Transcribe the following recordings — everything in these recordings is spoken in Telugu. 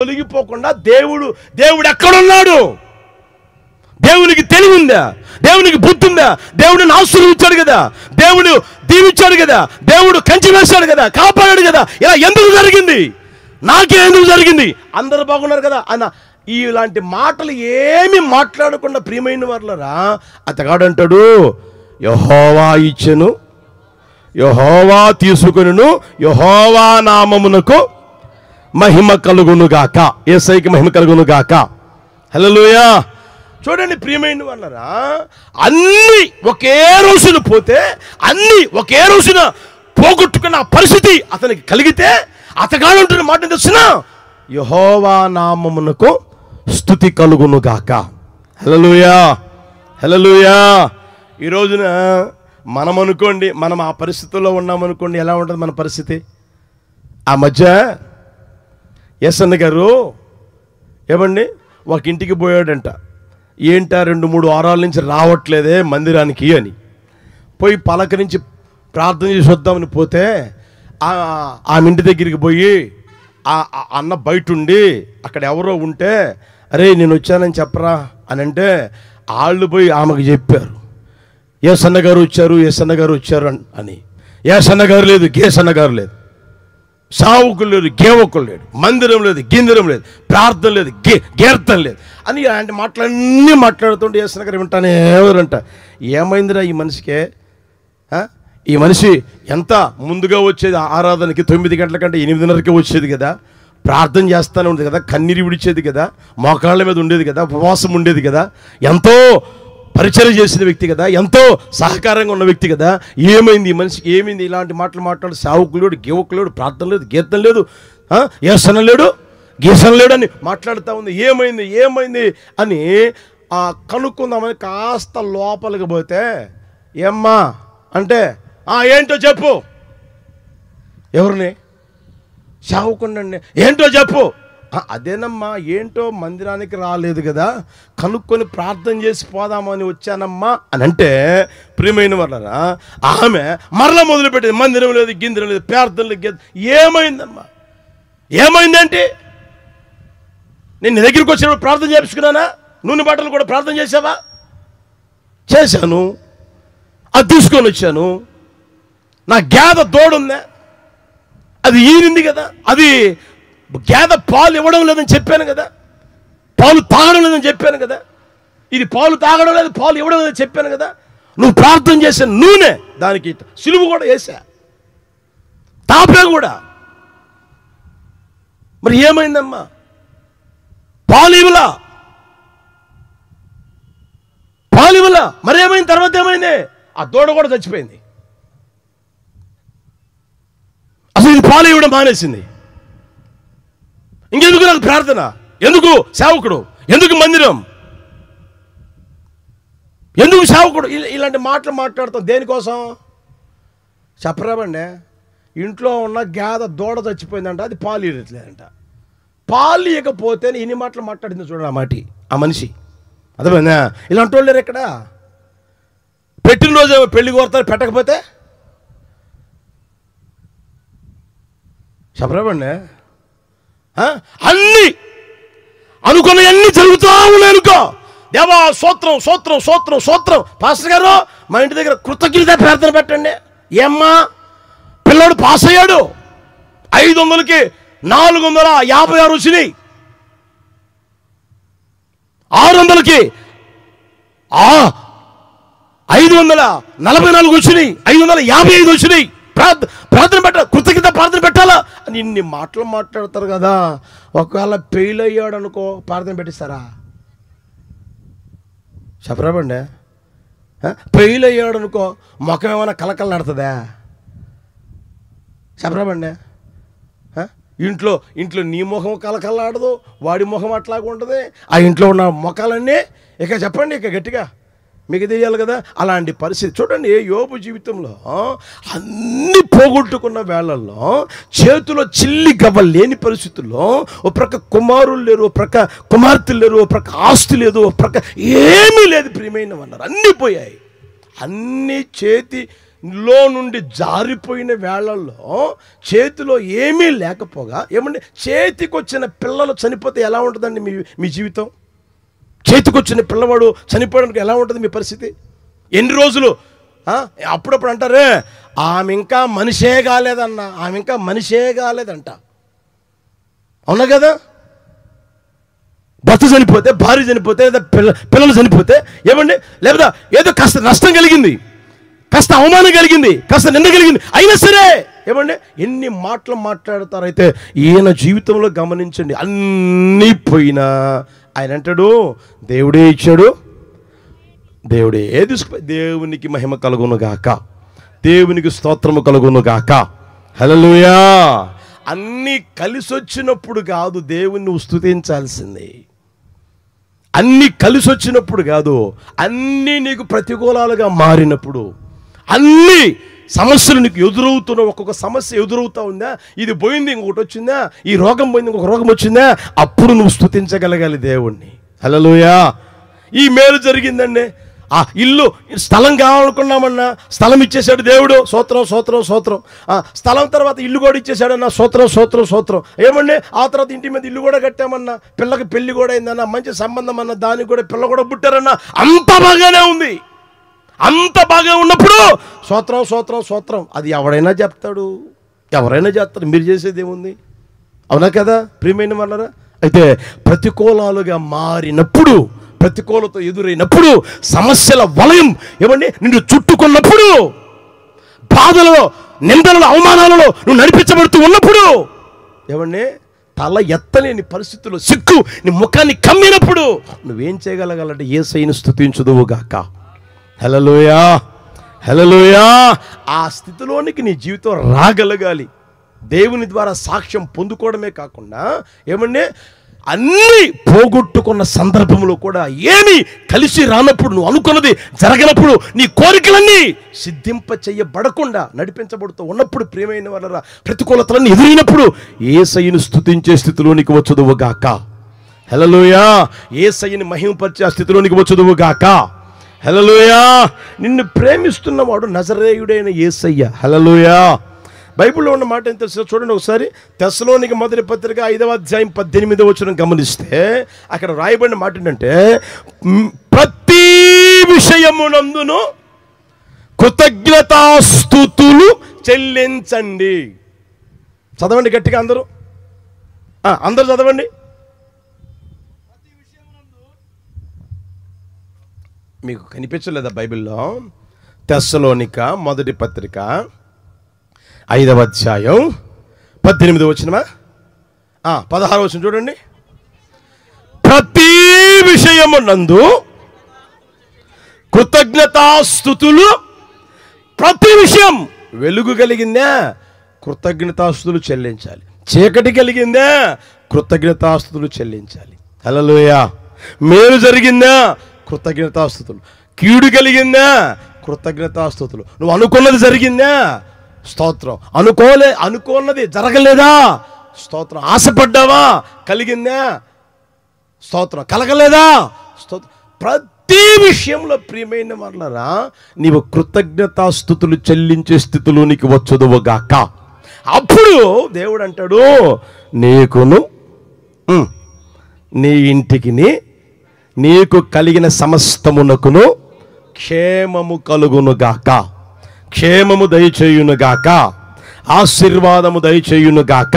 తొలగిపోకుండా దేవుడు ఎక్కడున్నాడు? దేవునికి తెలివి ఉందా? దేవునికి బుద్ధి ఉందా? దేవుడిని ఆశీర్వదించాడు కదా, దేవుడు దీవించాడు కదా, దేవుడు కంచి వేశాడు కదా, కాపాడాడు కదా. ఇలా ఎందుకు జరిగింది? నాకే ఎందుకు జరిగింది? అందరూ బాగున్నారు కదా అన్న ఇలాంటి మాటలు ఏమి మాట్లాడకుండా ప్రియమైన వాళ్ళరా అతగాడు అంటాడు, యెహోవా ఇచ్చెను, యెహోవా తీసుకొనును, యెహోవా నామమునకు మహిమ కలుగునుగాక, యేసయ్యకి మహిమ కలుగునుగాక. హల్లెలూయా. చూడండి ప్రియమైన వాళ్ళరా, అన్నీ ఒకే రోజున పోతే, అన్నీ ఒకే రోజున పోగొట్టుకున్న పరిస్థితి అతనికి కలిగితే అతగాడు అంటున్న మాట తెలుసునా, యెహోవా నామమునకు స్తుతి కలుగునుగాక. హల్లెలూయా, హల్లెలూయా. ఈ రోజున మనం అనుకోండి, మనం ఆ పరిస్థితుల్లో ఉన్నామనుకోండి, ఎలా ఉంటుంది మన పరిస్థితి? ఆ మధ్య ఎస్ఎన్ గారు ఏమండి ఒక ఇంటికి పోయాడంట. ఏంటా 2-3 వారాల నుంచి రావట్లేదే మందిరానికి అని పోయి పలకరించి ప్రార్థన చేసి వద్దామని పోతే ఆమె ఇంటి దగ్గరికి పోయి ఆ అన్న బయట ఉండి అక్కడ ఎవరో ఉంటే, అరే నేను వచ్చానని చెప్పరా అని అంటే వాళ్ళు పోయి ఆమెకు చెప్పారు, ఏసన్న గారు వచ్చారు, ఏసన్న గారు వచ్చారు అని. ఏసన్న గారు లేదు, గేసన్న గారు లేదు, సావుకులు లేదు, గేవకులు లేడు, మందిరం లేదు, గిందిరం లేదు, ప్రార్థన లేదు, గీర్తన లేదు అని అలాంటి మాటలన్నీ మాట్లాడుతుంటే ఏసన్న గారు వింటానే ఎవరంట, ఏమైందిరా ఈ మనిషికే? ఈ మనిషి ఎంత ముందుగా వచ్చేది ఆరాధనకి, 9 గంటల కంటే 8:30కి వచ్చేది కదా, ప్రార్థన చేస్తూనే ఉండేది కదా, కన్నీరు విడిచేది కదా, మోకాళ్ళ మీద ఉండేది కదా, ఉపవాసం ఉండేది కదా, ఎంతో పరిచయం చేసిన వ్యక్తి కదా, ఎంతో సహకారంగా ఉన్న వ్యక్తి కదా. ఏమైంది ఈ మనిషికి? ఏమైంది? ఇలాంటి మాటలు మాట్లాడు, సావుకులేడు, గేవకులేడు, ప్రార్థన లేదు, గీర్తన లేదు, ఏసన లేడు, గీసన లేడు అని మాట్లాడుతూ ఉంది. ఏమైంది ఏమైంది అని కనుక్కుందామని కాస్త లోపలికి పోతే, ఏమ్మా అంటే ఏంటో చెప్పు. ఎవరిని? సావుకుండండి. ఏంటో చెప్పు. అదేనమ్మా, ఏంటో మందిరానికి రాలేదు కదా, కనుక్కొని ప్రార్థన చేసి పోదామని వచ్చానమ్మా అని అంటే, ప్రియమైన వాళ్ళరా ఆమె మరలా మొదలుపెట్టేది, మందిరం లేదు, గిందిరం లేదు, ప్రార్థన లేదు. ఏమైందమ్మా? ఏమైందంటే, నేను నీ దగ్గరికి వచ్చినప్పుడు ప్రార్థన చేయించుకున్నానా? నూనె బట్టలు కూడా ప్రార్థన చేసావా? చేశాను, అది తీసుకొని వచ్చాను. నా గేదె దూడుందా, అది ఈనింది కదా, అది గేదె పాలు ఇవ్వడం లేదని చెప్పాను కదా, పాలు తాగడం లేదని చెప్పాను కదా, ఇది పాలు తాగడం లేదు, పాలు ఇవ్వడం లేదని చెప్పాను కదా. నువ్వు ప్రార్థన చేసే నూనె దానికి సిలువ కూడా వేసా, తాపే కూడా. మరి ఏమైందమ్మా? పాలు ఇవ్వలా, పాలు ఇవ్వలా. మరి ఏమైంది? తర్వాత ఏమైంది? ఆ దూడ కూడా చచ్చిపోయింది. అసలు ఇది పాలు ఇవ్వడం మానేసింది. ఇంకెందుకు నాకు ప్రార్థన? ఎందుకు సేవకుడు? ఎందుకు మందిరం? ఎందుకు సేవకుడు? ఇలాంటి మాటలు మాట్లాడతాం దేనికోసం చెప్పరాబండి. ఇంట్లో ఉన్న గేదె దూడ చచ్చిపోయిందంట, అది పాలు ఇవ్వట్లేదంట. పాలు ఇవ్వకపోతే ఇన్ని మాటలు మాట్లాడింది చూడండి ఆ మనిషి. అర్థమైందా? ఇలాంటి వాళ్ళు లేరు ఎక్కడ. పెట్టినరోజు పెళ్లి కోరుతారు, పెట్టకపోతే చెప్పరాబండి. అన్నీ అనుకున్నవన్నీ జరుగుతూ ఉన్నాయి అనుకో, దేవా స్తోత్రం స్తోత్రం స్తోత్రం స్తోత్రం. పాస్టర్ గారు మా ఇంటి దగ్గర కృతజ్ఞత ప్రార్థన పెట్టండి. ఏమ్మా, పిల్లాడు పాస్ అయ్యాడు, 500కి 456 వచ్చినాయి, 600కి 544 వచ్చినాయి, 555 వచ్చినాయి. ప్రార్థన పెట్టాలి, కృతజ్ఞత ప్రార్థన పెట్టాలా అని ఇన్ని మాటలు మాట్లాడతారు కదా. ఒకవేళ ఫెయిల్ అయ్యాడు అనుకో, ప్రార్థన పెట్టిస్తారా? చెప్పరాబండి. ఫెయిల్ అయ్యాడు అనుకో, ముఖం ఏమైనా కలకల నడుతుందా? చెప్పరాబండి. ఇంట్లో నీ ముఖం కలకలాడదు, వాడి ముఖం అట్లాగా ఉంటుంది. ఆ ఇంట్లో ఉన్న ముఖాలన్నీ ఇక చెప్పండి, ఇక గట్టిగా మీకు తెలియాలి కదా. అలాంటి పరిస్థితి చూడండి. యోబు జీవితంలో అన్ని పోగొట్టుకున్న వేళల్లో, చేతిలో చిల్లి గవ్వ లేని పరిస్థితుల్లో, ఓ ప్రక్క కుమారులు లేరు, ఓ ప్రక్క కుమార్తెలు లేరు, ఓ ప్రక్క ఆస్తి లేదు, ఓ ప్రక్క ఏమీ లేదు. ప్రియమైన అన్నారు, అన్నీ పోయాయి. అన్ని లో నుండి జారిపోయిన వేళల్లో చేతిలో ఏమీ లేకపోగా, ఏమండి, చేతికొచ్చిన పిల్లలు చనిపోతే ఎలా ఉంటుందండి మీ జీవితం? చేతికొచ్చిన పిల్లవాడు చనిపోవడానికి ఎలా ఉంటుంది మీ పరిస్థితి? ఎన్ని రోజులు? అప్పుడప్పుడు అంటారే, ఆమె ఇంకా మనిషే కాలేదన్న, ఆమె ఇంకా మనిషే కాలేదంట. అవునా కదా? భర్త చనిపోతే, భార్య చనిపోతే, లేదా పిల్లలు చనిపోతే, ఏమండి, లేదా ఏదో కాస్త నష్టం కలిగింది, కాస్త అవమానం కలిగింది, కాస్త నింద కలిగింది, అయినా సరే ఏమండి ఎన్ని మాటలు మాట్లాడతారైతే ఈయన జీవితంలో గమనించండి. అన్నీ పోయినా ఆయన అంటాడు, దేవుడే ఇచ్చాడు, దేవుడే తీసుకుపోయి, దేవునికి మహిమ కలుగును గాక, దేవునికి స్తోత్రము కలుగును గాక. హల్లెలూయా. అన్నీ కలిసి వచ్చినప్పుడు కాదు దేవుణ్ణి నువ్వు స్తుతించాల్సింది. అన్నీ కలిసి వచ్చినప్పుడు కాదు, అన్నీ నీకు ప్రతికూలాలుగా మారినప్పుడు, అన్నీ సమస్యలు నీకు ఎదురవుతున్న, ఒక్కొక్క సమస్య ఎదురవుతా ఉందా, ఇది పోయింది ఇంకొకటి వచ్చిందా, ఈ రోగం పోయింది ఇంకొక రోగం వచ్చిందా, అప్పుడు నువ్వు స్తుతించగలగాలి దేవుణ్ణి. హల్లెలూయా. ఈ మేలు జరిగిందండి, ఆ ఇల్లు స్థలం కావాలనుకున్నామన్నా స్థలం ఇచ్చేసాడు దేవుడు, సూత్రం సూత్రం సూత్రం. స్థలం తర్వాత ఇల్లు కూడా ఇచ్చేసాడన్నా, సూత్రం సూత్రం సూత్రం. ఏమండి, ఆ తర్వాత ఇంటి మీద ఇల్లు కూడా కట్టామన్నా, పిల్లకి పెళ్లి కూడా అయిందన్నా, మంచి సంబంధం అన్నా, దానికి కూడా పిల్ల కూడా పుట్టారన్నా, అంత బాగానే ఉంది. అంత బాగా ఉన్నప్పుడు సూత్రం సూత్రం సూత్రం. అది ఎవడైనా చెప్తాడు, ఎవరైనా చేస్తారు, మీరు చేసేది ఏముంది? అవునా కదా ప్రియమైన వాళ్ళరా? అయితే ప్రతికూలాలుగా మారినప్పుడు, ప్రతికూలతో ఎదురైనప్పుడు, సమస్యల వలయం ఏమండి నిన్ను చుట్టుకున్నప్పుడు, బాధలలో, నిందలలో, అవమానాలలో నువ్వు నడిపించబడుతూ ఉన్నప్పుడు, ఏమండి తల ఎత్తలేని పరిస్థితుల్లో సిగ్గు నీ ముఖాన్ని కమ్మినప్పుడు నువ్వేం చేయగలగాలంటే యేసయ్యను స్తుతించుదువుగాక. హల్లెలూయా, హల్లెలూయా. ఆ స్థితిలోనికి నీ జీవితం రాగలగాలి. దేవుని ద్వారా సాక్ష్యం పొందుకోవడమే కాకుండా, ఏమండి అన్నీ పోగొట్టుకున్న సందర్భంలో కూడా ఏమీ కలిసి రానప్పుడు, నువ్వు అనుకున్నది జరగనప్పుడు, నీ కోరికలన్నీ సిద్ధింప చెయ్యబడకుండా నడిపించబడుతూ ఉన్నప్పుడు, ప్రియమైన వాళ్ళ ప్రతికూలతలన్నీ ఎదురైనప్పుడు యేసయ్యను స్తుతించే స్థితిలోనికి వచ్చుదువుగాక. హల్లెలూయా. యేసయ్యని మహిమపరిచే ఆ స్థితిలోనికి వచ్చుదువుగాక. హల్లెలూయా. నిన్ను ప్రేమిస్తున్నవాడు నజరేయుడైన యేసయ్య. హల్లెలూయా. బైబిల్లో ఉన్న మాట ఏం తెలుసో చూడండి ఒకసారి. తెస్సలోనిక మొదటి పత్రిక 5వ అధ్యాయం 18వ వచనం గమనిస్తే అక్కడ రాయబడిన మాట ఏంటంటే, ప్రతి విషయమునందును కృతజ్ఞతాస్తుతులు చెల్లించండి. చదవండి గట్టిగా అందరూ, అందరూ చదవండి. మీకు కనిపించలేదా బైబిల్లో? తెస్సలోనిక మొదటి పత్రిక 5వ అధ్యాయం 18వ వచనమా 16వ వచనం చూడండి. ప్రతి విషయమునందు కృతజ్ఞతాస్తుతులు, ప్రతి విషయం, వెలుగు కలిగిందా కృతజ్ఞతాస్తుతులు చెల్లించాలి, చీకటి కలిగిందా కృతజ్ఞతాస్తుతులు చెల్లించాలి. హల్లెలూయా. మేలు జరిగిందా కృతజ్ఞతాస్తుతులు, కీడు కలిగిందా కృతజ్ఞతాస్తుతులు, నువ్వు అనుకున్నది జరిగిందా స్తోత్రం, అనుకోన్నది జరగలేదా స్తోత్రం, ఆశపడ్డావా కలిగిందా స్తోత్రం, కలగలేదా స్తోత్రం. ప్రతి విషయంలో ప్రియమైన వాళ్ళరా నీవు కృతజ్ఞతాస్తుతులు చెల్లించే స్థితిలోనికి వచ్చుదువుగాక. అప్పుడు దేవుడు అంటాడు, నీకును నీ ఇంటికి నీకు కలిగిన సమస్తమునకును క్షేమము కలుగునుగాక, క్షేమము దయచేయునుగాక, ఆశీర్వాదము దయచేయునుగాక.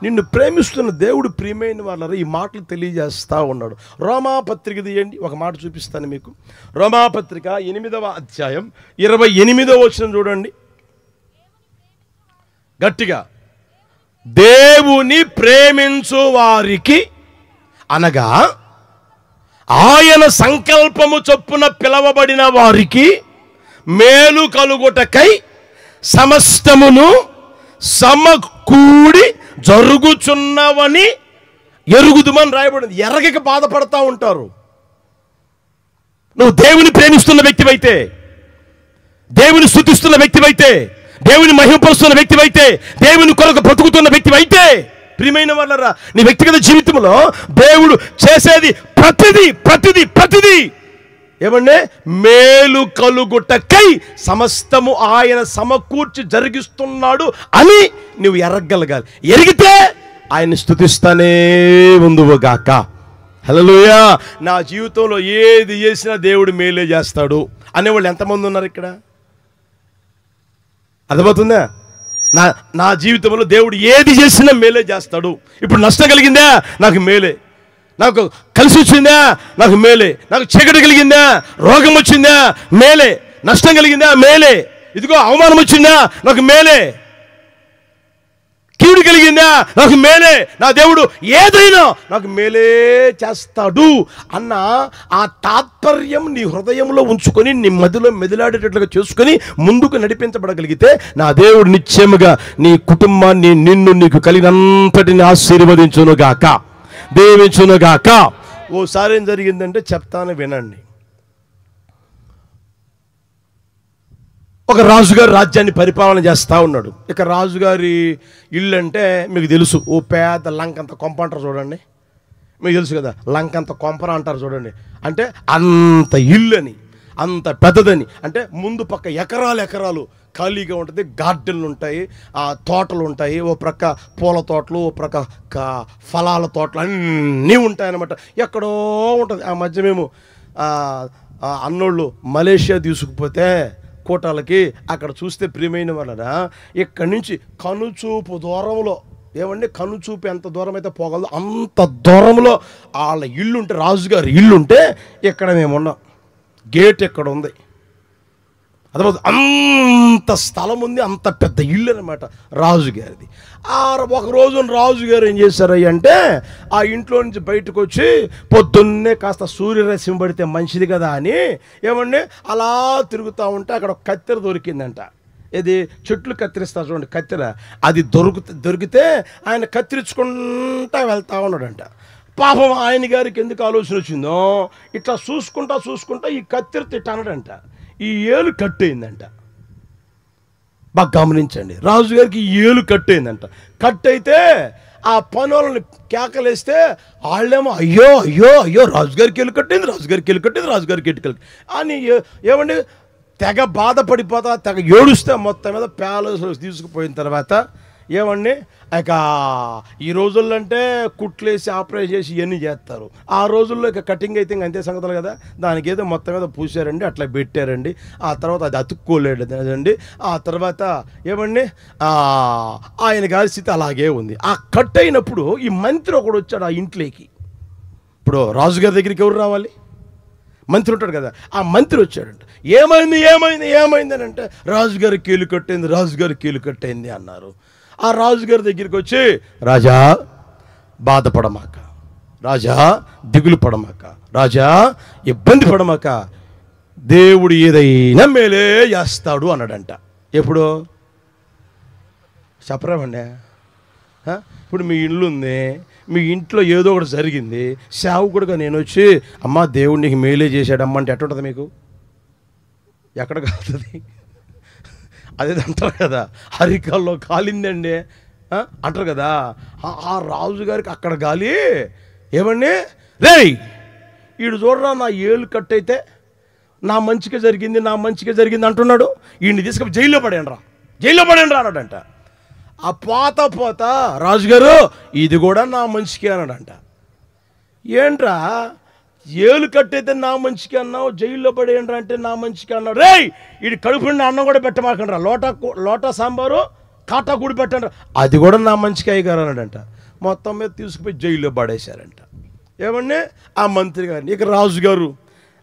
నిన్ను ప్రేమిస్తున్న దేవుడు ప్రియమైన వాళ్ళ ఈ మాటలు తెలియజేస్తూ ఉన్నాడు. రోమాపత్రిక తీయండి, ఒక మాట చూపిస్తాను మీకు. రోమాపత్రిక 8వ అధ్యాయం 28వ వచనం చూడండి గట్టిగా. దేవుని ప్రేమించు వారికి అనగా ఆయన సంకల్పము చొప్పున పిలవబడిన వారికి మేలు కలుగుటకై సమస్తమును సమకూడి జరుగుచున్నవని ఎరుగుదుమని రాయబడింది. ఎరగక బాధపడతా ఉంటారు. నువ్వు దేవుని ప్రేమిస్తున్న వ్యక్తివైతే, దేవుని స్తుతిస్తున్న వ్యక్తివైతే, దేవుని మహిమపరుస్తున్న వ్యక్తివైతే, దేవుని కొరకు బ్రతుకుతున్న వ్యక్తివైతే, ప్రియమైన వాళ్ళరా నీ వ్యక్తిగత జీవితంలో దేవుడు చేసేది ప్రతిదీ ప్రతిదీ ప్రతిదీ ఏమండి, మేలు కలుగుటకై సమస్తము ఆయన సమకూర్చి జరిగిస్తున్నాడు అని నువ్వు ఎరగగలగాలి. ఎరిగితే ఆయన్ని స్తుతిస్తానే ఉందువుగాక. హల్లెలూయా. నా జీవితంలో ఏది చేసినా దేవుడు మేలే చేస్తాడు అనేవాళ్ళు ఎంతమంది ఉన్నారు ఇక్కడ? అర్థమవుతుందా? నా జీవితంలో దేవుడు ఏది చేసినా మేలే చేస్తాడు. ఇప్పుడు నష్టం కలిగిందా, నాకు మేలే. నాకు కలిసి వచ్చిందా, నాకు మేలే. నాకు చీకటి కలిగిందా, రోగం వచ్చిందా, మేలే. నష్టం కలిగిందా, మేలే. ఇదిగో అవమానం వచ్చిందా, నాకు మేలే. కీడు కలిగిందా, నాకు మేలే. నా దేవుడు ఏదైనా నాకు మేలే చేస్తాడు అన్న ఆ తాత్పర్యం నీ హృదయంలో ఉంచుకొని నీ మదిలో మెదిలాడేటట్లుగా చేసుకొని ముందుకు నడిపించబడగలిగితే నా దేవుడు నిశ్చయముగా నీ కుటుంబాన్ని, నిన్ను, నీకు కలిగినంతటిని ఆశీర్వదించునుగాక, దీవించునుగాక. ఓసారి ఏం జరిగిందంటే చెప్తాను, వినండి. ఒక రాజుగారు రాజ్యాన్ని పరిపాలన చేస్తూ ఉన్నాడు. ఇక రాజుగారి ఇల్లు అంటే మీకు తెలుసు, ఓ పేద లంకంత కొంప అంటారు చూడండి. మీకు తెలుసు కదా, లంకంత కొంపర అంటారు చూడండి. అంటే అంత ఇల్లు అని, అంత పెద్దదని. అంటే ముందు పక్క ఎకరాలు ఎకరాలు ఖాళీగా ఉంటుంది, గార్డెన్లు ఉంటాయి, తోటలు ఉంటాయి, ఓ ప్రక్క పూల తోటలు, ఓ ప్రక్క ఫలాల తోటలు అన్నీ ఉంటాయన్నమాట. ఎక్కడో ఉంటుంది. ఆ మధ్య మేము అన్నోళ్ళు మలేషియా తీసుకుపోతే కోటాలకి, అక్కడ చూస్తే ప్రియమైన వాళ్ళ ఇక్కడి నుంచి కనుచూపు దూరంలో, ఏమండి కనుచూపు ఎంత దూరం అయితే పోగలదో అంత దూరంలో వాళ్ళ ఇల్లుంటే, రాజుగారి ఇల్లుంటే ఇక్కడ మేము ఉన్నాం. గేట్ ఎక్కడ ఉంది, అదే అంత స్థలం ఉంది, అంత పెద్ద ఇల్లు అనమాట రాజుగారిది. ఒక రోజు రాజుగారు ఏం చేశారయ్య అంటే, ఆ ఇంట్లో నుంచి బయటకు వచ్చి పొద్దున్నే కాస్త సూర్యరశ్మి పడితే మంచిది కదా అని ఏమండి అలా తిరుగుతూ ఉంటే అక్కడ ఒక కత్తెర దొరికిందంట. ఇది చెట్లు కత్తిరిస్తారు చూడండి, కత్తెర. అది దొరికితే ఆయన కత్తిరించుకుంటా వెళ్తూ ఉన్నాడంట. పాపం ఆయన గారికి ఎందుకు ఆలోచన వచ్చిందో, ఇట్లా చూసుకుంటా ఈ కత్తెర తిట్టనడంట. ఈ ఏలు కట్ అయిందంట. బాగా గమనించండి, రాజుగారికి ఈ ఏలు కట్ అయిందంట. కట్ అయితే ఆ పనులను కేకలేస్తే వాళ్ళేమో అయ్యో అయ్యో అయ్యో రాజుగారికి ఏలు కట్టింది, రాజుగారికి ఏలు కట్టింది, రాజుగారికి ఎట్టుకెళ్ళి అని ఏమండి తెగ బాధపడిపోతా, తెగ ఏడుస్తే మొత్తం మీద ప్యాలెస్లో తీసుకుపోయిన తర్వాత ఏమండి ఇక ఈ రోజుల్లో అంటే కుట్లేసి ఆపరేట్ చేసి ఇవన్నీ చేస్తారు. ఆ రోజుల్లో ఇక కటింగ్ అయితే అంతే సంగతులు కదా. దానికి ఏదో మొత్తం మీద పూసారండి, అట్లా పెట్టారండి. ఆ తర్వాత అది అతుక్కోలేదండి. ఆ తర్వాత ఏమండి ఆయన గారి స్థితి అలాగే ఉంది. ఆ కట్ అయినప్పుడు ఈ మంత్రి ఒకడు వచ్చాడు ఆ ఇంట్లోకి. ఇప్పుడు రాజుగారి దగ్గరికి ఎవరు రావాలి? మంత్రి ఉంటాడు కదా. ఆ మంత్రి వచ్చాడంట. ఏమైంది అని అంటే, రాజుగారి కీలు కట్టయింది, రాజుగారి కీలు కట్టయింది అన్నారు. ఆ రాజుగారి దగ్గరికి వచ్చి, రాజా బాధపడమాక, రాజా దిగులు పడమాక, రాజా ఇబ్బంది పడమాక, దేవుడు ఏదైనా మేలే చేస్తాడు అన్నాడంట. ఎప్పుడు చెప్పరామండి? ఇప్పుడు మీ ఇల్లు ఉంది, మీ ఇంట్లో ఏదో ఒకటి జరిగింది, సేవకుడుగా నేను వచ్చి అమ్మా దేవుడు నీకు మేలే చేశాడమ్మా అంటే ఎట్టుంటుంది మీకు? ఎక్కడ కాలుతుంది? అదే అంటారు కదా, హరికాల్లో కాలిందండి అంటారు కదా. ఆ రాజుగారికి అక్కడ గాలి ఏమండి, రేయ్ వీడు చూడరా నా ఏలు కట్ అయితే నా మంచిగా జరిగింది అంటున్నాడు, వీడిని తీసుకొని జైల్లో పడేయండి రా అన్నాడంట. ఆ పోత రాజుగారు ఇది కూడా నా మంచికే అన్నాడంట. ఏంట్రా ఏలు కట్టయితే నా మంచికి అన్నావు, జైల్లో పడేయండి అంటే నా మంచికి అన్నాడు. రేయ్ వీడి కడుపు నిండా అన్నం కూడా పెట్టమాకండి రా, లోటా సాంబారు కాటా కూడి పెట్టండి, అది కూడా నా మంచికి అయ్యగారు అన్నాడంట. మొత్తం మీద తీసుకుపోయి జైల్లో పడేశారంట. ఏమండి ఆ మంత్రి గారిని. ఇక రాజుగారు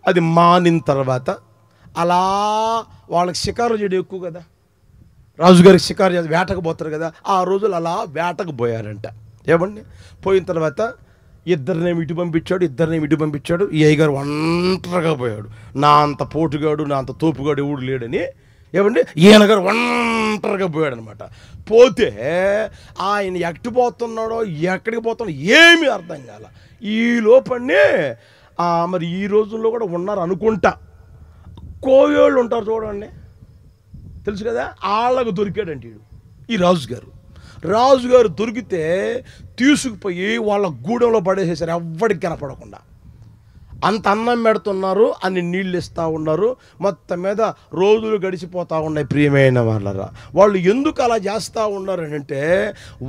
అది మానిన తర్వాత అలా వాళ్ళకి షికారు చేయడం ఎక్కువ కదా, రాజుగారికి షికారు చేసి వేటకు పోతారు కదా. ఆ రోజులు అలా వేటకు పోయారంట. ఏమండి పోయిన తర్వాత ఇద్దరినేమి ఇటు పంపించాడు. ఈ అయ్యగారు ఒంటరిగా పోయాడు. నా అంత పోటుగాడు, నా అంత తోపుగాడు ఎవడు లేడని ఏమండి ఈయన గారు ఒంటరిగా పోయాడు అనమాట. పోతే ఆయన ఎట్టుపోతున్నాడో ఎక్కడికి పోతున్నాడో ఏమీ అర్థం కాల. ఈ లోపలనే మరి ఈ రోజుల్లో కూడా ఉన్నారు అనుకుంటా, కోయోళ్ళు ఉంటారు చూడండి, తెలుసు కదా, వాళ్ళకు దొరికాడంటే ఈ రాజుగారు దొరికితే తీసుకుపోయి వాళ్ళ గూడెంలో పడేసేసారు, ఎవ్వడికి కనపడకుండా. అంత అన్నం పెడుతున్నారు, అన్ని నీళ్ళు ఇస్తూ ఉన్నారు, మొత్తం మీద రోజులు గడిచిపోతూ ఉన్నాయి. ప్రియమైన వాళ్ళరా, వాళ్ళు ఎందుకు అలా చేస్తూ ఉన్నారు అంటే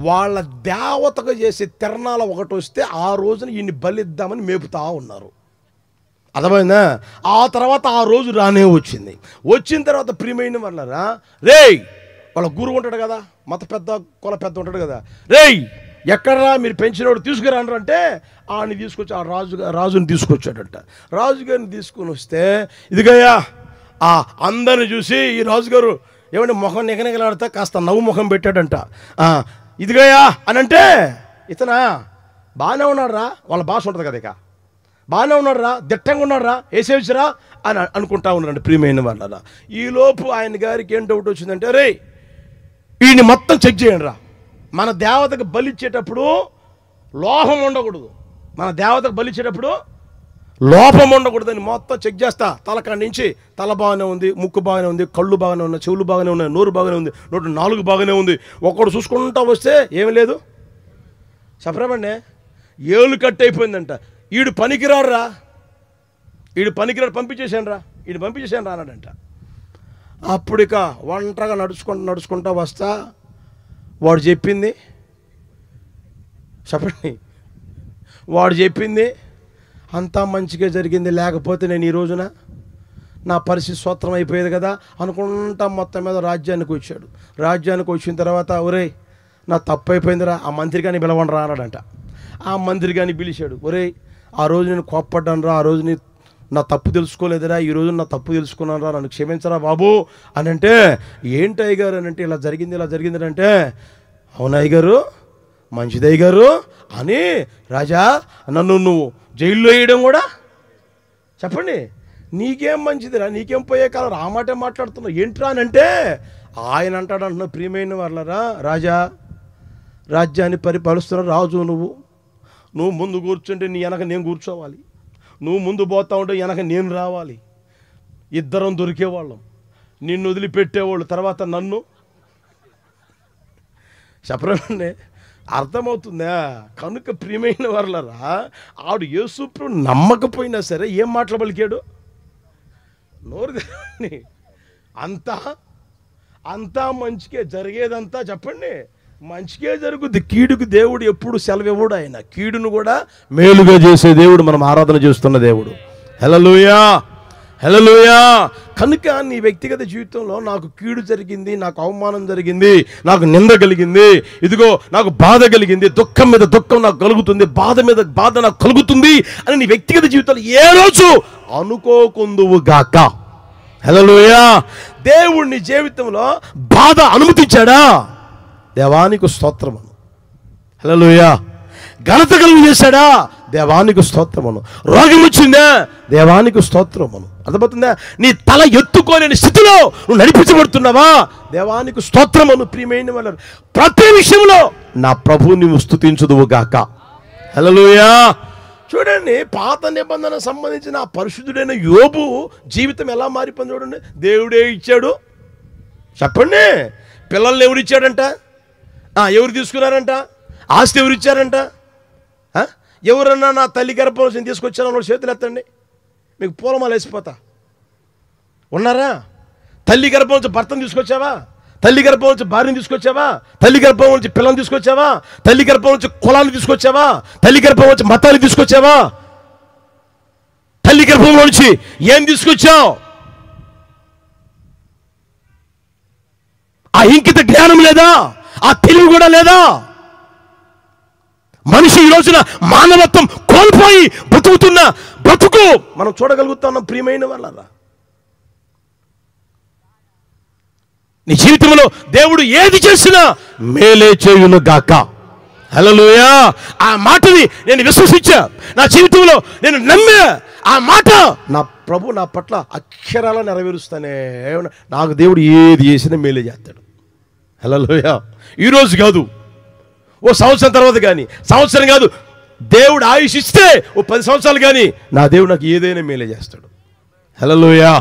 వాళ్ళ దేవతకు చేసే తిరణాల ఒకటి వస్తే ఆ రోజున ఈయన్ని బలిద్దామని మేపుతా ఉన్నారు. అర్థమైందా? ఆ తర్వాత ఆ రోజు రానే వచ్చింది. వచ్చిన తర్వాత ప్రియమైన వాళ్ళరా, రేయ్ వాళ్ళ గురువు ఉంటాడు కదా, మత పెద్ద కుల పెద్ద ఉంటాడు కదా, రేయ్ ఎక్కడరా మీరు పెంచినోడు తీసుకురాను అంటే ఆని తీసుకొచ్చి ఆ రాజుని తీసుకొచ్చాడంట. రాజుగారిని తీసుకొని వస్తే ఇదిగయ్యా ఆ అందరిని చూసి ఈ రాజుగారు ఏమంటే ముఖం నిగనిగలాడితే కాస్త నవ్వు ముఖం పెట్టాడంట. ఇదిగయ్యా అని అంటే ఇతనా బాగానే ఉన్నాడు రా, వాళ్ళ భాష ఉంటుంది కదా, ఇక బాగానే ఉన్నాడు రా, దిట్టంగా ఉన్నాడు రా, వేసేవచ్చురా అని అనుకుంటా ఉన్నారండి. ప్రియమైన వాళ్ళ ఈలోపు ఆయన గారికి ఏం డౌట్ వచ్చిందంటే, రే వీడిని మొత్తం చెక్ చేయండి రా, మన దేవతకు బలిచ్చేటప్పుడు లోపం ఉండకూడదు, మన దేవతకు బలిచ్చేటప్పుడు లోపం ఉండకూడదని మొత్తం చెక్ చేస్తా. తలకాడి నుంచి తల బాగానే ఉంది, ముక్కు బాగానే ఉంది, కళ్ళు బాగానే ఉన్నాయి, చెవులు బాగానే ఉన్నాయి, నోరు బాగానే ఉంది, నోటు నాలుగు బాగానే ఉంది. ఒక్కడు చూసుకుంటా వస్తే ఏమి లేదు, చెప్పరామండి ఏళ్ళు కట్ అయిపోయిందంట. ఈడు పనికిరాడు రా, ఈడు పనికిరాడు, పంపించేసాను రా, ఈడు పంపించేసాను రా అన్నాడంట. అప్పుడు ఇక ఒంటరిగా నడుచుకుంటా వస్తా వాడు చెప్పింది చెప్పండి, వాడు చెప్పింది అంతా మంచిగా జరిగింది, లేకపోతే నేను ఈ రోజున నా పరిస్థితి స్వత్రం అయిపోయేది కదా అనుకుంటా మొత్తం మీద రాజ్యానికి వచ్చాడు. రాజ్యానికి వచ్చిన తర్వాత ఒరేయ్ నా తప్పు అయిపోయిందిరా, ఆ మంత్రి కానీ పిలవండి రా అన్నాడంట. ఆ మంత్రి కానీ పిలిచాడు, ఒరేయ్ ఆ రోజు నేను కోప్పడ్డాను రా, ఆ రోజు నా తప్పు తెలుసుకోలేదురా, ఈరోజు నా తప్పు తెలుసుకున్నాను రా, నన్ను క్షమించరా బాబు అని అంటే, ఏంటి అయ్యగారు అని అంటే ఇలా జరిగింది అంటే, అవునా అయ్యగారు, మంచిది అయ్యగారు అని రాజా నన్ను నువ్వు జైల్లో వేయడం కూడా చెప్పండి, నీకేం మంచిదిరా, నీకేం పోయే కాలం ఆ మాటే మాట్లాడుతున్నావు ఏంట్రా అని అంటే ఆయన అంటాడంటున్నా. ప్రియమైన వాళ్ళరా, రాజా రాజ్యాన్ని పరిపాలిస్తున్న రాజు నువ్వు ముందు కూర్చుంటే నీ వెనక నేను కూర్చోవాలి, నువ్వు ముందు పోతా ఉంటే వెనక నేను రావాలి, ఇద్దరం దొరికేవాళ్ళం, నిన్ను వదిలిపెట్టేవాళ్ళు, తర్వాత నన్ను చెప్పరండి. అర్థమవుతుందా? కనుక ప్రియమైన వాళ్ళరా, ఆవిడ యేసుప్రభు నమ్మకపోయినా సరే ఏం మాటలు పలికాడు, నోరు తెరవండి, అంతా మంచికే జరిగేదంతా చెప్పండి మంచికే జరుగుద్ది. కీడుకు దేవుడు ఎప్పుడు సెలవివ్వడు, ఆయన కీడును కూడా మేలుగా చేసే దేవుడు, మనం ఆరాధన చేస్తున్న దేవుడు. హల్లెలూయా హల్లెలూయా. కనుక నీ వ్యక్తిగత జీవితంలో నాకు కీడు జరిగింది, నాకు అవమానం జరిగింది, నాకు నింద కలిగింది, ఇదిగో నాకు బాధ కలిగింది, దుఃఖం మీద దుఃఖం నాకు కలుగుతుంది, బాధ మీద బాధ నాకు కలుగుతుంది అని నీ వ్యక్తిగత జీవితంలో ఏ రోజు అనుకోకుందువు గాక. హల్లెలూయా. దేవుడు నీ జీవితంలో బాధ అనుమతించాడా? దేవానికి స్తోత్రమును. హల్లెలూయా. ఘనత కలుగు చేశాడా? దేవానికి స్తోత్రమును. రోగం వచ్చిందా? దేవానికి స్తోత్రమును. అర్థమవుతుందా? నీ తల ఎత్తుకోలేని స్థితిలో నువ్వు నడిపించబడుతున్నావా? దేవానికి స్తోత్రమును. ప్రియమైన వాళ్ళు, ప్రతి విషయంలో నా ప్రభువు నీవు స్తుతించుదువు గాక. హల్లెలూయా. చూడండి, పాత నిబంధన సంబంధించిన ఆ పరిశుద్ధుడైన యోబు జీవితం ఎలా మారిపోయింది చూడండి. దేవుడే ఇచ్చాడు చెప్పండి, పిల్లల్ని ఎవరు ఇచ్చాడంట, ఎవరు తీసుకున్నారంట, ఆస్తి ఎవరు ఇచ్చారంట, ఎవరన్నా నా తల్లి గర్భం నుంచి తీసుకొచ్చాను వాళ్ళు చేతులు ఎత్తండి, మీకు పూలమాల వేసిపోతా. ఉన్నారా? తల్లి గర్భం నుంచి భర్తను తీసుకొచ్చావా? తల్లి గర్భం నుంచి భార్యను తీసుకొచ్చావా? తల్లి గర్భం నుంచి పిల్లల్ని తీసుకొచ్చావా? తల్లి గర్భం నుంచి కులాన్ని తీసుకొచ్చావా? తల్లి గర్భం నుంచి మతాన్ని తీసుకొచ్చావా? తల్లి గర్భంలో నుంచి ఏం తీసుకొచ్చావు? ఆ ఇంకిత జ్ఞానం లేదా? ఆ తెలివి కూడా లేదా? మనిషి ఈ రోజున మానవత్వం కోల్పోయి బ్రతుకుతున్న బ్రతుకు మనం చూడగలుగుతున్నాం. ప్రియమైన వాళ్ళరా, నీ జీవితంలో దేవుడు ఏది చేసినా మేలే చేయును గాక. హల్లెలూయా. ఆ మాటని నేను విశ్వసించా, నా జీవితంలో నేను నమ్మా. ఆ మాట నా ప్రభు నా పట్ల అక్షరాల నెరవేరుస్తానే. నాకు దేవుడు ఏది చేసినా మేలే చేస్తాడు. హల్లెలూయా. ఈరోజు కాదు, ఓ సంవత్సరం తర్వాత కానీ, సంవత్సరం కాదు, దేవుడు ఆయుష్ ఇస్తే ఓ 10 సంవత్సరాలు కానీ నా దేవుడు నాకు ఏదైనా మేలే చేస్తాడు. హల్లెలూయా.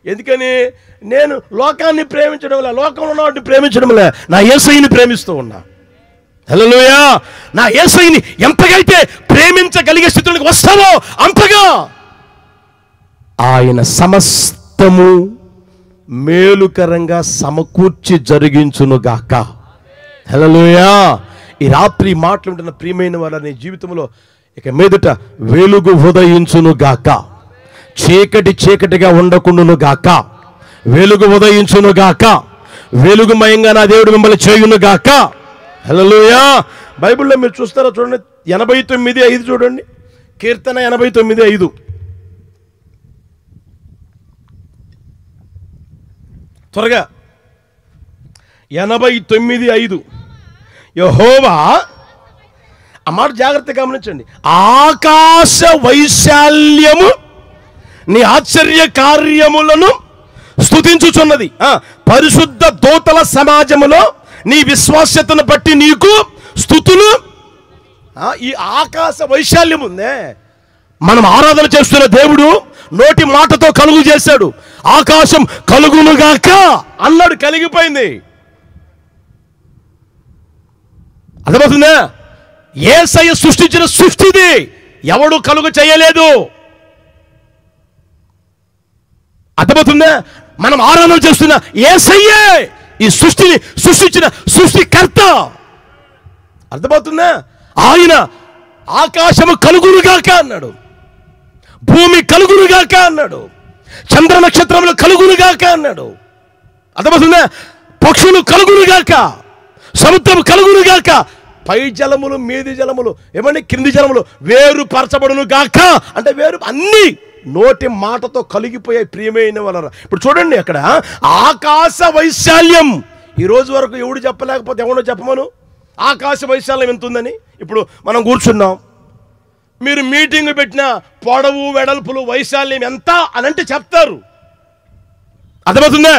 ఎందుకని నేను లోకాన్ని ప్రేమించడం లే, లోకంలో ఉన్న వాటిని ప్రేమించడం లే, నా యేసయ్యని ప్రేమిస్తూ ఉన్నా. హల్లెలూయా. నా యేసయ్యని ఎంతగైతే ప్రేమించగలిగే స్థితిలోకి వస్తావో అంతగా ఆయన సమస్తము మేలుకరంగా సమకూర్చి జరిగించునుగాక. హల్లెలూయా. ఈ రాత్రి మాట్లాడుతున్న ప్రియమైన వాళ్ళ జీవితంలో ఇక మీదట వెలుగు ఉదయించునుగాక, చీకటి చీకటిగా ఉండకుండునుగాక, వెలుగు ఉదయించునుగాక, వెలుగుమయంగా నా దేవుడు మిమ్మల్ని చేయునుగాక. హల్లెలూయా. బైబిల్లో మీరు చూస్తారా, చూడండి 89:5 చూడండి, కీర్తన 89:5. త్వరగా 89:5. యెహోవా, ఆ మాట జాగ్రత్తగా గమనించండి, ఆకాశ వైశాల్యము నీ ఆశ్చర్య కార్యములను స్తుతించుచున్నది, పరిశుద్ధ దూతల సమాజములో నీ విశ్వాస్యతను బట్టి నీకు స్తుతులు. ఈ ఆకాశ వైశాల్యం ఉందే, మనం ఆరాధన చేస్తున్న దేవుడు నోటి మాటతో కలుగు చేశాడు. ఆకాశం కలుగునుగాక అన్నాడు, కలిగిపోయింది. అర్థమవుతుందా? యేసయ్య సృష్టించిన సృష్టిది, ఎవడు కలుగు చేయలేదు. అర్థమవుతుందా? మనం ఆరాధన చేస్తున్న యేసయ్యే ఈ సృష్టిని సృష్టించిన సృష్టికర్త. అర్థమవుతుందా? ఆయన ఆకాశము కలుగునుగాక అన్నాడు, భూమి కలుగునుగాక అన్నాడు, చంద్ర నక్షత్రములు కలుగునుగాక అన్నాడు. అర్థమవుతుందా? పక్షులు కలుగునుగాక, సముద్రం కలుగునుగాక, పై జలములు మీది జలములు ఏమండి క్రింది జలములు వేరుపరచబడును గాక అంటే వేరు అన్ని నోటి మాటతో కలిగిపోయాయి. ప్రియమైన వాళ్ళరా, ఇప్పుడు చూడండి అక్కడ ఆకాశ వైశాల్యం. ఈ రోజు వరకు ఎవడు చెప్పలేకపోతే ఎవడో చెప్పమను ఆకాశ వైశాల్యం ఎంత ఉందని. ఇప్పుడు మనం కూర్చున్నాం, మీరు మీటింగ్ పెట్టిన పొడవు వెడల్పులు వైశాల్యం ఎంత అని అంటే చెప్తారు. అర్థమవుతుందా?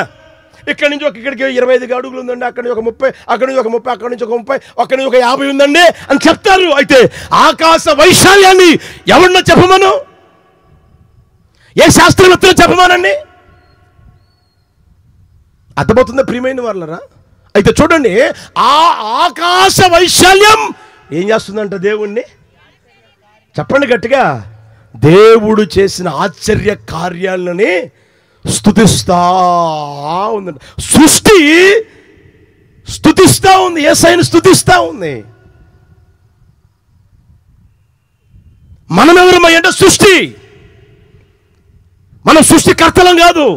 ఇక్కడి నుంచి ఇక్కడికి 25 అడుగులు ఉందండి, అక్కడి నుంచి ఒక 30, అక్కడి నుంచి ఒక 30, అక్కడి నుంచి ఒక 30, అక్కడి నుంచి ఒక 50 ఉందండి అని చెప్తారు. అయితే ఆకాశ వైశాల్యాన్ని ఎవరినో చెప్పమను, ఏ శాస్త్రవేత్తలు చెప్పమానండి. అర్థమవుతుందా ప్రియమైన వాళ్ళరా? అయితే చూడండి, ఆ ఆకాశ వైశాల్యం ఏం చేస్తుందంట దేవుణ్ణి? చెప్పండి గట్టిగా. దేవుడు చేసిన ఆశ్చర్య కార్యాలని స్తుతిస్తా ఉందంట. సృష్టి స్తుతిస్తా ఉంది, యేసయ్యను స్తుతిస్తా ఉంది. మనం ఎవరమై అంటే సృష్టి, మనం సృష్టికర్తలం కాదు.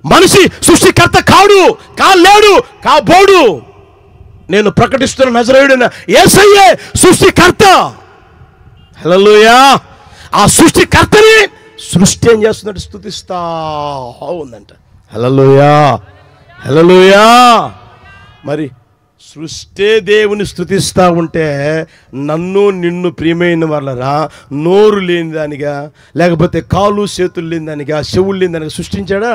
మనిషి సృష్టికర్త కాలేడు కాబోడు. నేను ప్రకటిస్తున్న నజరేయుడైన యేసయ్యే సృష్టికర్త. హల్లెలూయా. ఆ సృష్టికర్తని సృష్టి ఏం చేస్తుందంటే స్తుతిస్తా ఉందంట. హల్లెలూయా, హల్లెలూయా. మరి సృష్టి దేవుని స్తుతిస్తా ఉంటే నన్ను నిన్ను ప్రియమైన వాళ్ళరా నోరు లేని దానిగా, లేకపోతే కాళ్ళు చేతులు లేని దానిగా, చెవులు లేని దానిగా సృష్టించాడా?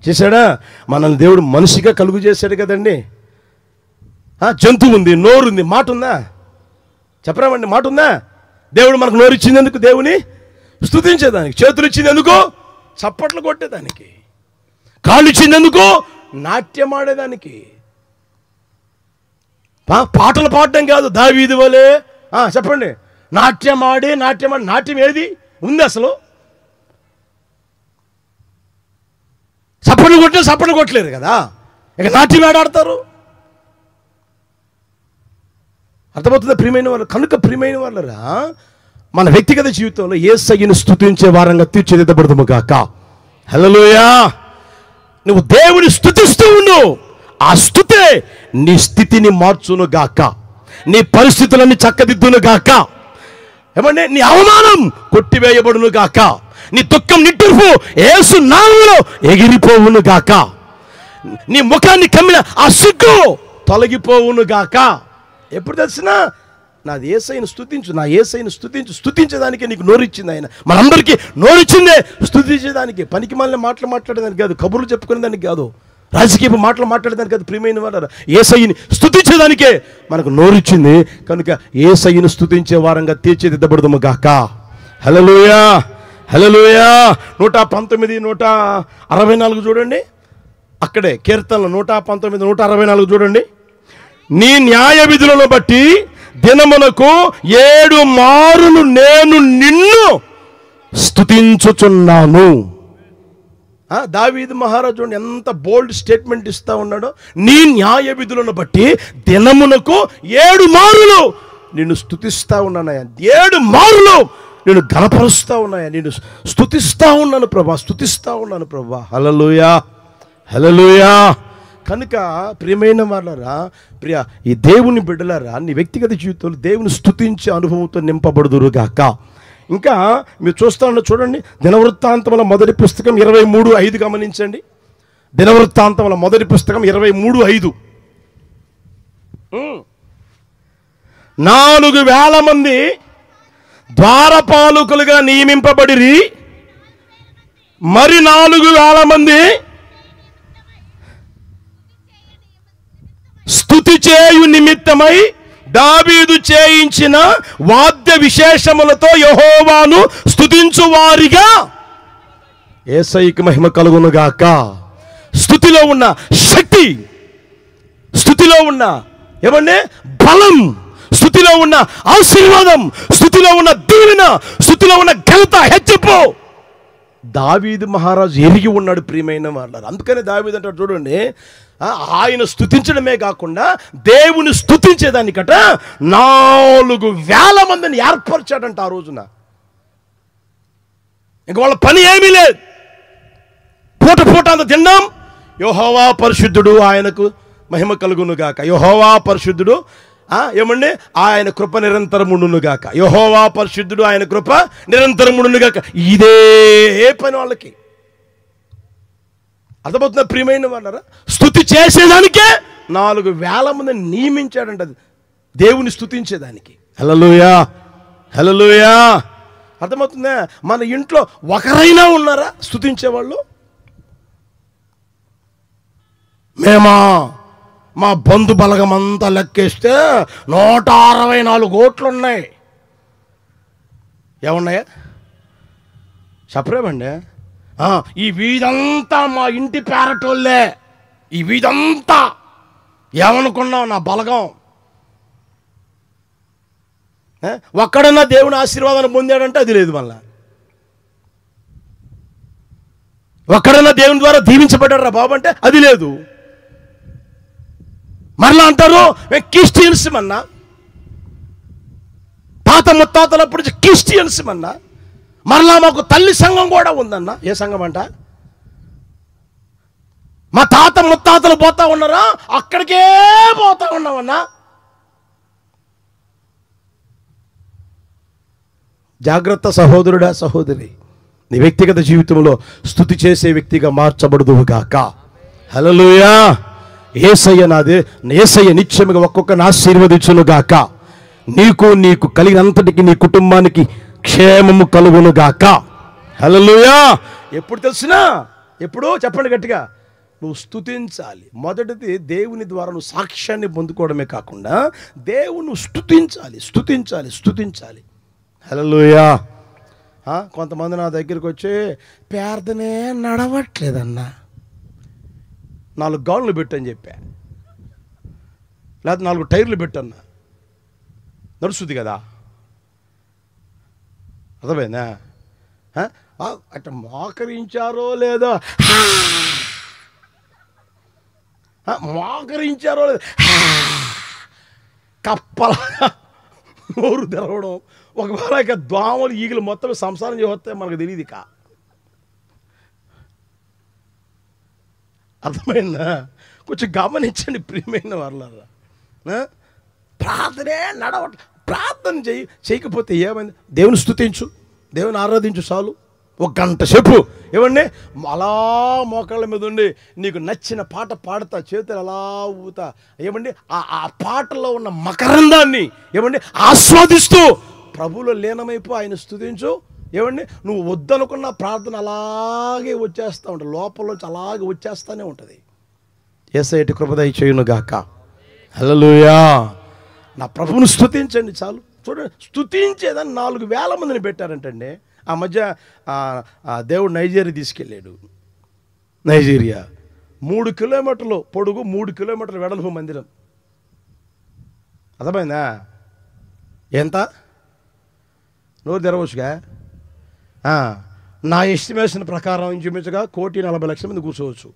చేశాడా? మనల్ని దేవుడు మనిషిగా కలుగు చేశాడు కదండి. జంతువు ఉంది, నోరు ఉంది, మాట ఉందా? చెప్పరామండి, మాట ఉందా? దేవుడు మనకు నోరు ఇచ్చిందెందుకు? దేవుని స్తుతించేదానికి. చేతులు ఇచ్చిందెందుకు? చప్పట్లు కొట్టేదానికి. కాళ్ళు ఇచ్చిందెందుకు? నాట్యం ఆడేదానికి. పాటలు పాడడం కాదు, దావీదు వలే చెప్పండి, నాట్యం ఆడి నాట్యం ఏది ఉంది అసలు? చప్పట్లు కొట్టలేరు కదా, ఇక నాట్యం ఆడాడతారు. అర్థమవుతుందా ప్రియమైన వాళ్ళు? కనుక ప్రియమైన వాళ్ళరా, మన వ్యక్తిగత జీవితంలో యేసయ్యను స్తుతించే వారంగా తీర్చిదిద్దబడదుము గాక. హల్లెలూయా. నువ్వు దేవుని స్తుతిస్తూ ఉండు, ఆ స్తుతే నీ స్థితిని మార్చును గాక, నీ పరిస్థితులన్నీ చక్కదిద్దును గాక. ఏమంటే నీ అవమానం కొట్టివేయబడును గాక, నీ దుఃఖం నిట్టూర్పు యేసు నామములో ఎగిరిపోవును గాక, నీ ముఖాన్ని కమ్మిన ఆ సిగ్గు తొలగిపోవును గాక. ఎప్పుడు తెలిసినా నాది యేసయ్యను స్తుతించు, నా యేసయ్యను స్తుతించేదానికే నీకు నోరిచ్చింది ఆయన. మనందరికీ నోరిచ్చిందే స్తుతించేదానికి, పనికి మాలిన మాటలు మాట్లాడేదానికి కాదు, కబుర్లు చెప్పుకునేదానికి కాదు, రాజకీయ మాటలు మాట్లాడేదానికి కాదు. ప్రియమైన వారు, యేసయ్యని స్తుతించేదానికే మనకు నోరిచ్చింది. కనుక యేసయ్యను స్తుతించే వారంగా తీర్చిదిద్దబడదుము గాక. హల్లెలూయా, హల్లెలూయా. 119, 164 చూడండి. అక్కడే కీర్తనలు 119, 164 చూడండి. నీ న్యాయ విధులను బట్టి దినమునకు 7 మారులు నేను నిన్ను స్తుతించుచున్నాను. దావీదు మహారాజు ఎంత బోల్డ్ స్టేట్మెంట్ ఇస్తా ఉన్నాడో, నీ న్యాయ విధులను బట్టి దినమునకు 7 మారులు నిన్ను స్తుతిస్తా ఉన్నానయ్యా, 7 మారులు నేను ఘనపరుస్తా ఉన్నాయా, నేను స్తుతిస్తా ఉన్నాను ప్రభా, స్తుతిస్తా ఉన్నాను ప్రభా. హల్లెలూయా, హల్లెలూయా. కనుక ప్రియమైన వాళ్ళరా, ఈ దేవుని బిడ్డలారా, నీ వ్యక్తిగత జీవితంలో దేవుని స్తుతించే అనుభవంతో నింపబడుదురుగాక. ఇంకా మీరు చూడండి, దినవృత్తాంతముల మొదటి పుస్తకం 23:5 గమనించండి. దినవృత్తాంతముల మొదటి పుస్తకం 23:5. 4,000 మంది ద్వారపాలకులుగా నియమింపబడిరి, మరి 4,000 మంది స్తుతి చేయు నిమిత్తమై దావీదు చేయించిన వాద్య విశేషములతో యెహోవాను స్తుతించు వారిగా యేసయ్యకి మహిమ కలుగునుగాక. స్తుతిలో ఉన్న శక్తి, స్తుతిలో ఉన్న ఏమంటే బలం, స్తుతిలో ఉన్న ఆశీర్వాదం, స్తుతిలో ఉన్న దీవెన, స్తుతిలో ఉన్న ఘనత, హెచ్చింపు దావీదు మహారాజు ఎరిగి ఉన్నాడు ప్రియమైన వాళ్ళారు. అందుకనే దావీదు అంటాడు చూడండి, ఆయన స్తుతించడమే కాకుండా దేవుని స్తుతించేదానికట 4,000 మందిని ఏర్పరిచాడంట ఆ రోజున. ఇంక వాళ్ళ పని ఏమీ లేదు, పూట అంత తిన్నాం. యెహోవా పరిశుద్ధుడు, ఆయనకు మహిమ కలుగునుగాక. యెహోవా పరిశుద్ధుడు, ఏమండి ఆయన కృప నిరంతరముండునుగాక. యెహోవా పరిశుద్ధుడు, ఆయన కృప నిరంతరముండునుగాక. ఇదే పని వాళ్ళకి. అర్థమవుతున్న ప్రియమైన వాళ్ళరా, స్తుతి చేసేదానికే 4,000 మందిని నియమించాడంట దేవుని స్తుతించేదానికి. హల్లెలూయా, హల్లెలూయా. అర్థమవుతుందా? మన ఇంట్లో ఒకరైనా ఉన్నారా స్తుతించేవాళ్ళు? మా బంధు బలగం అంతా లెక్కేస్తే 164 ఓట్లు ఉన్నాయి. ఏమున్నాయా చెప్పరేమండి? ఈ వీధంతా మా ఇంటి పేరటోళ్ళే, ఈ వీధంతా ఏమనుకున్నావు నా బలగం. ఒక్కడన్నా దేవుని ఆశీర్వాదాన్ని పొందాడంటే అది లేదు. మళ్ళా ఒక్కడన్నా దేవుని ద్వారా దీవించబడ్డాడు రా బాబు అంటే అది లేదు. మరలా అంటారు మేము క్రిస్టియన్స్ అన్నా, తాత ముత్తాతలప్పుడు క్రిస్టియన్స్ అన్నా. మరలా మాకు తల్లి సంఘం కూడా ఉందన్నా. ఏ సంఘం అంట? మా తాత ముత్తాతలు పోతా ఉన్నారా, అక్కడికే పోతా ఉన్నామన్నా. జాగ్రత్త సహోదరుడా, సహోదరి, నీ వ్యక్తిగత జీవితంలో స్తుతి చేసే వ్యక్తిగా మార్చబడుదువుగాక. హల్లెలూయా. యేసయ్య నాదే, యేసయ్య నిత్యముగా ఒక్కొక్కరిని ఆశీర్వదించునుగాక. నీకు కలిగినంతటికి నీ కుటుంబానికి క్షేమము కలుగునుగాక. హల్లెలూయా. ఎప్పుడు తెలిసినా, ఎప్పుడో చెప్పండి గట్టిగా, నువ్వు స్తుతించాలి. మొదటిది దేవుని ద్వారా నువ్వు సాక్ష్యాన్ని పొందుకోవడమే కాకుండా దేవుని స్తుతించాలి. హల్లెలూయా. కొంతమంది నా దగ్గరికి వచ్చి ప్రార్థనే నడవట్లేదన్నా, 4 గాళ్ళు పెట్టని చెప్పా, లేకపోతే 4 టైర్లు పెట్టన్నా, నడుస్తుంది కదా. అర్థమైందా? అట్లా మోకరించారో లేదో, కప్పల నోరు తెరవడం, ఒకవేళ ఇక దోమలు ఈగలు మొత్తం సంసారం చేస్తే మనకు తెలియదు. ఇక అర్థమైందా? కొంచెం గమనించండి ప్రియమైన వాళ్ళారా. ప్రార్థనే ప్రార్థన చేయకపోతే ఏమైంది? దేవుని స్తుతించు, దేవుని ఆరాధించు చాలు. 1 గంట సేపు ఏమండి అలా మోకాళ్ళ మీద ఉండి నీకు నచ్చిన పాట పాడుతా, చేతులు అలా ఊతా, ఏమండి ఆ పాటలో ఉన్న మకరందాన్ని ఏమండి ఆస్వాదిస్తూ ప్రభువులో లీనమైపో ఆయన స్తుతించు. ఏమండి నువ్వు వద్దనుకున్న ప్రార్థన అలాగే వచ్చేస్తూ ఉంటుంది, లోపల అలాగే వచ్చేస్తూనే ఉంటుంది. యేసయ్య కృప దయచేయునుగాక. హల్లెలూయా. నా ప్రభువును స్తుతించండి చాలు. చూడండి, స్తుతించేదని 4,000 మందిని పెట్టారంటండి. ఆ మధ్య దేవుడు నైజీరియా తీసుకెళ్ళాడు. నైజీరియా 3 కిలోమీటర్లు పొడుగు, 3 కిలోమీటర్ల వెడల్పు మందిరం. అర్థమైందా? ఎంత? నోరు తెరవచ్చుగా. నా ఎస్టిమేషన్ ప్రకారం ఇంచుమించుగా 1,40,00,000 మంది కూర్చోవచ్చు.